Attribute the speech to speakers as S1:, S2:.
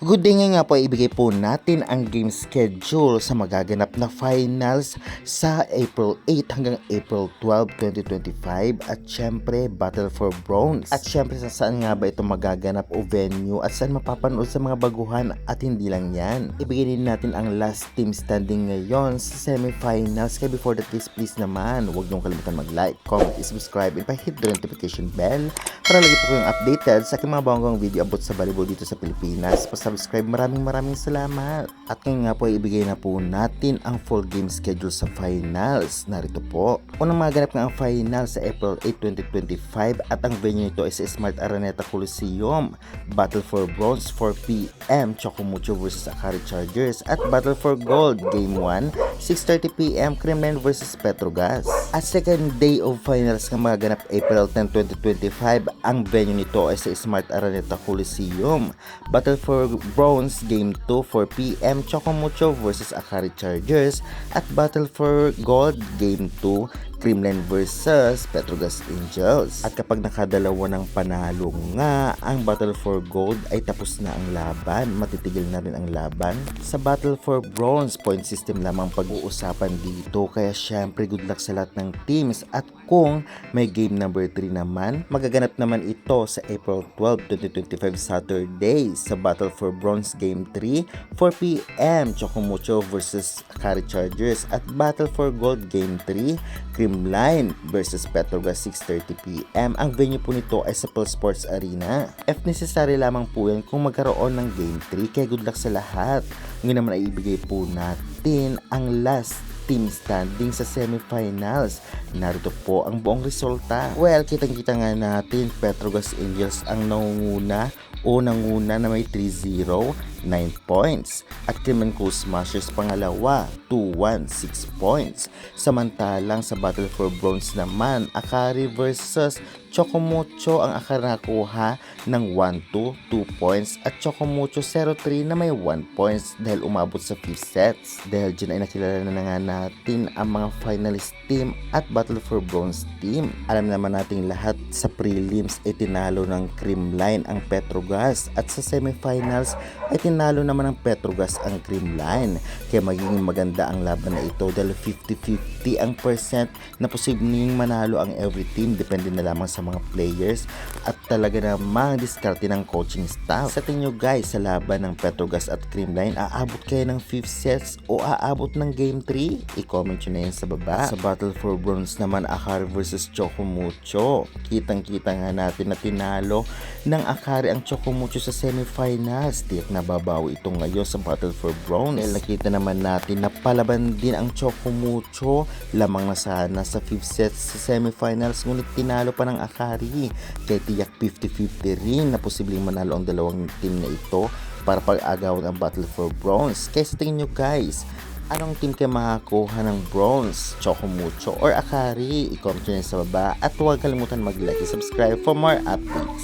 S1: Good day nga po, ibigay po natin ang game schedule sa magaganap na finals sa April 8 hanggang April 12, 2025 at syempre Battle for Bronze. At syempre sa saan nga ba ito magaganap o venue at saan mapapanood sa mga baguhan at hindi lang yan. Ibigay din natin ang last team standing ngayon sa semifinals. Kaya before that please naman, huwag niyong kalimutan mag-like, comment, subscribe and pa-hit the notification bell para lagi po kayong updated sa aking mga bawang video about sa volleyball dito sa Pilipinas. Subscribe, maraming salamat. At ngayon nga po ibigay na po natin ang full game schedule sa finals. Narito po. Unang maganap nga ang finals sa April 8, 2025 at ang venue nito ay sa Smart Araneta Coliseum. Battle for Bronze 4 PM Chocomucho vs Akari Chargers at Battle for Gold Game 1 6:30 PM Kremlin vs Petrogas. At second day of finals nga magaganap April 10, 2025 ang venue nito ay sa Smart Araneta Coliseum. Battle for Bronze Game 2 4 PM Chocomucho vs Akari Chargers at Battle for Gold Game 2 Kremlin vs Petrogas Angels. At kapag nakadalawa ng panalo nga ang Battle for Gold ay tapos na ang laban, matitigil na rin ang laban. Sa Battle for Bronze, point system lamang pag-uusapan dito, kaya syempre good luck sa lahat ng teams. At kung may game number 3 naman, magaganap naman ito sa April 12, 2025 Saturday sa Battle for Bronze Game 3 4 PM Chocomucho vs Akari Chargers at Battle for Gold Game 3 Kremlin vs Petrogas 6:30 PM. Ang venue po nito ay sa Pearl Sports Arena. If necessary lamang po yan kung magkaroon ng Game 3, kaya good luck sa lahat. Ngayon naman ay ibigay po natin ang last team standing sa semifinals. Narito po ang buong resulta. Well, kitang-kita nga natin Petrogas Angels ang nangunguna o nanguna na may 3-0, 9 points. At Kremlin Cool Smashers pangalawa, 2-1, 6 points. Samantalang sa Battle for Bronze naman, Akari versus Chocomucho ang Akari nakakuha ng 1-2, 2 points at Chocomucho 0-3 na may 1 points dahil umabot sa 5th sets. Dahil dyan ay nakilala na nga natin ang mga finalist team at Battle for Bronze team. Alam naman nating lahat sa prelims ay tinalo ng Kremlin ang Petrogas at sa semifinals ay tinalo naman ng Petrogas ang Kremlin. Kaya magiging maganda ang laban na ito dahil 50-50 ang percent na posibleng manalo ang every team, depende na lamang sa mga players at talaga namang diskarte ng coaching staff. Sa tingin nyo guys, sa laban ng Petrogas at Kremlin, aabot kayo ng 5th sets o aabot ng game 3? I-comment nyo na yan sa baba. Sa Battle for Bronze naman, Akari versus Chocomucho. Kitang-kita nga natin na tinalo ng Akari ang Chocomucho sa semifinals. Tiyak na babawi ito ngayon sa Battle for Bronze. Dahil nakita naman natin na palaban din ang Chocomucho, lamang na sana sa 5th sets sa semifinals, ngunit tinalo pa ng Akari. Kaya tiyak 50-50 rin na posibleng manalo ang dalawang team na ito para pag-agawan ang Battle for Bronze. Kaya sa tingin nyo guys, anong team kayo makakuha ng bronze? Chocomucho or Akari? I-comment nyo sa baba at huwag kalimutan mag-like and subscribe for more updates.